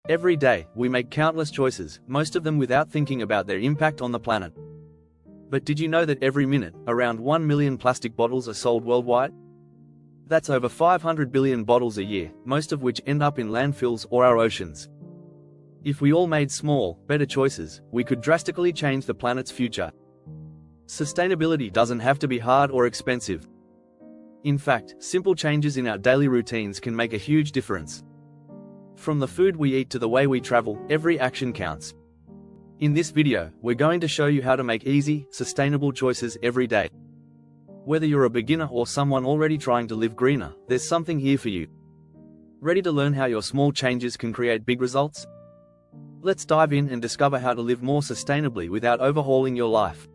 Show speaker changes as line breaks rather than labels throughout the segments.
Every day, we make countless choices, most of them without thinking about their impact on the planet. But did you know that every minute, around 1 million plastic bottles are sold worldwide? That's over 500 billion bottles a year, most of which end up in landfills or our oceans. If we all made small, better choices, we could drastically change the planet's future. Sustainability doesn't have to be hard or expensive. In fact, simple changes in our daily routines can make a huge difference. From the food we eat to the way we travel, every action counts. In this video, we're going to show you how to make easy, sustainable choices every day. Whether you're a beginner or someone already trying to live greener, there's something here for you. Ready to learn how your small changes can create big results? Let's dive in and discover how to live more sustainably without overhauling your life.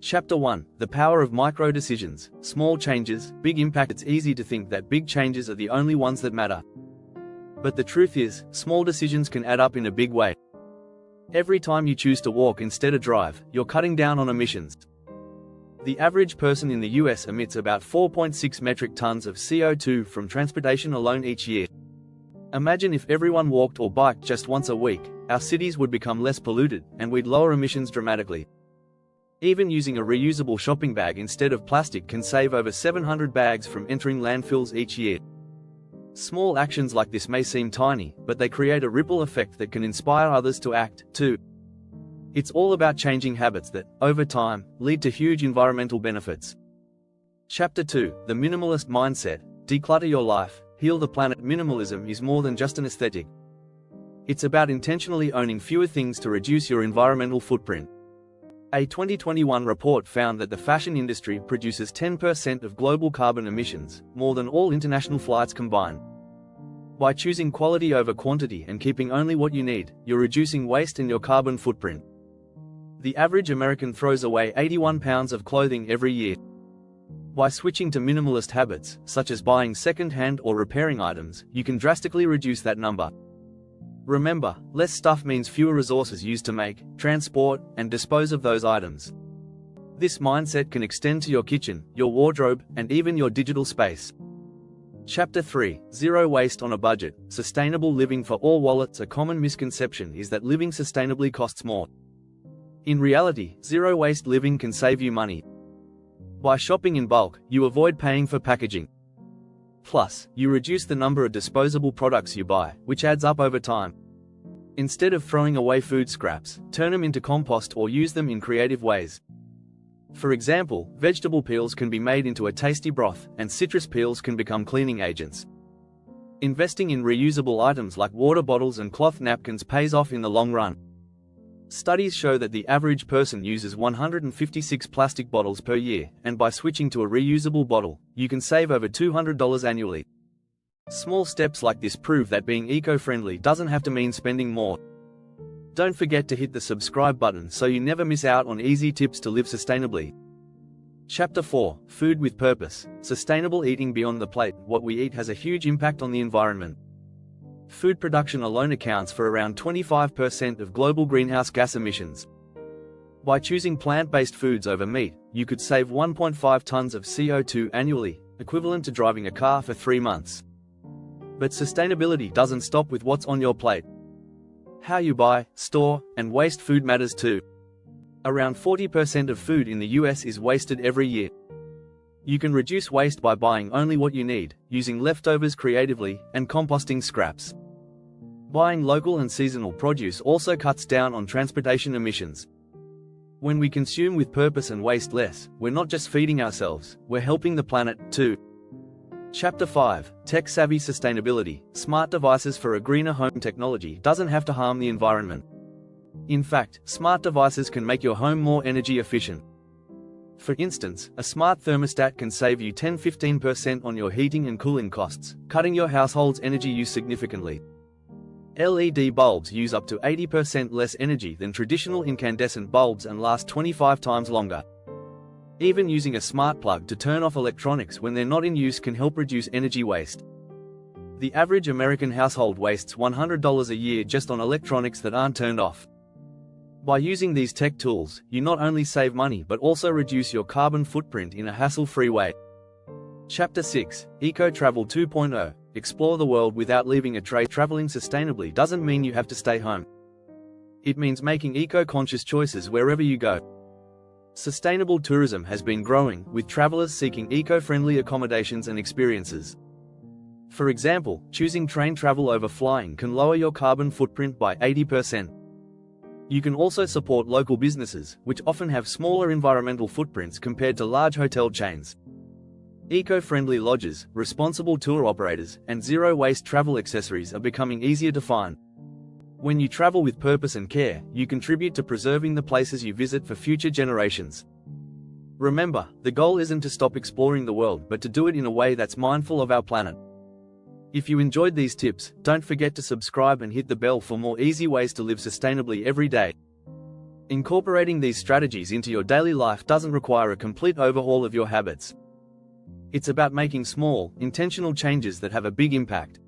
Chapter 1: The Power of Micro Decisions. Small changes, big impact. It's easy to think that big changes are the only ones that matter. But the truth is, small decisions can add up in a big way. Every time you choose to walk instead of drive, you're cutting down on emissions. The average person in the US emits about 4.6 metric tons of CO2 from transportation alone each year. Imagine if everyone walked or biked just once a week, our cities would become less polluted, and we'd lower emissions dramatically. Even using a reusable shopping bag instead of plastic can save over 700 bags from entering landfills each year. Small actions like this may seem tiny, but they create a ripple effect that can inspire others to act, too. It's all about changing habits that, over time, lead to huge environmental benefits. Chapter 2: The Minimalist Mindset. Declutter your life, heal the planet. Minimalism is more than just an aesthetic. It's about intentionally owning fewer things to reduce your environmental footprint. A 2021 report found that the fashion industry produces 10% of global carbon emissions, more than all international flights combined. By choosing quality over quantity and keeping only what you need, you're reducing waste and your carbon footprint. The average American throws away 81 pounds of clothing every year. By switching to minimalist habits, such as buying second-hand or repairing items, you can drastically reduce that number. Remember, less stuff means fewer resources used to make, transport, and dispose of those items. This mindset can extend to your kitchen, your wardrobe, and even your digital space. Chapter 3: Zero Waste on a Budget. Sustainable living for all wallets. A common misconception is that living sustainably costs more. In reality, zero waste living can save you money. By shopping in bulk, you avoid paying for packaging. Plus, you reduce the number of disposable products you buy, which adds up over time. Instead of throwing away food scraps, turn them into compost or use them in creative ways. For example, vegetable peels can be made into a tasty broth, and citrus peels can become cleaning agents. Investing in reusable items like water bottles and cloth napkins pays off in the long run. Studies show that the average person uses 156 plastic bottles per year, and by switching to a reusable bottle, you can save over $200 annually. Small steps like this prove that being eco-friendly doesn't have to mean spending more. Don't forget to hit the subscribe button so you never miss out on easy tips to live sustainably. Chapter 4: Food with Purpose. Sustainable eating beyond the plate. What we eat has a huge impact on the environment. Food production alone accounts for around 25% of global greenhouse gas emissions. By choosing plant-based foods over meat, you could save 1.5 tons of CO2 annually, equivalent to driving a car for 3 months. But sustainability doesn't stop with what's on your plate. How you buy, store, and waste food matters too. Around 40% of food in the US is wasted every year. You can reduce waste by buying only what you need, using leftovers creatively, and composting scraps. Buying local and seasonal produce also cuts down on transportation emissions. When we consume with purpose and waste less, we're not just feeding ourselves, we're helping the planet, too. Chapter 5: Tech-Savvy Sustainability. Smart devices for a greener home. Technology doesn't have to harm the environment. In fact, smart devices can make your home more energy efficient. For instance, a smart thermostat can save you 10–15% on your heating and cooling costs, cutting your household's energy use significantly. LED bulbs use up to 80% less energy than traditional incandescent bulbs and last 25 times longer. Even using a smart plug to turn off electronics when they're not in use can help reduce energy waste. The average American household wastes $100 a year just on electronics that aren't turned off. By using these tech tools, you not only save money but also reduce your carbon footprint in a hassle-free way. Chapter 6: Eco-Travel 2.0. Explore the world without leaving a trace. Traveling sustainably doesn't mean you have to stay home. It means making eco-conscious choices wherever you go. Sustainable tourism has been growing, with travelers seeking eco-friendly accommodations and experiences. For example, choosing train travel over flying can lower your carbon footprint by 80%. You can also support local businesses, which often have smaller environmental footprints compared to large hotel chains. Eco-friendly lodges, responsible tour operators, and zero-waste travel accessories are becoming easier to find. When you travel with purpose and care, you contribute to preserving the places you visit for future generations. Remember, the goal isn't to stop exploring the world, but to do it in a way that's mindful of our planet. If you enjoyed these tips, don't forget to subscribe and hit the bell for more easy ways to live sustainably every day. Incorporating these strategies into your daily life doesn't require a complete overhaul of your habits. It's about making small, intentional changes that have a big impact.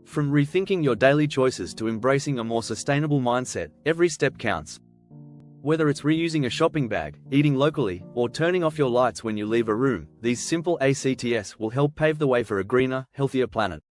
From rethinking your daily choices to embracing a more sustainable mindset, every step counts. Whether it's reusing a shopping bag, eating locally, or turning off your lights when you leave a room, these simple acts will help pave the way for a greener, healthier planet.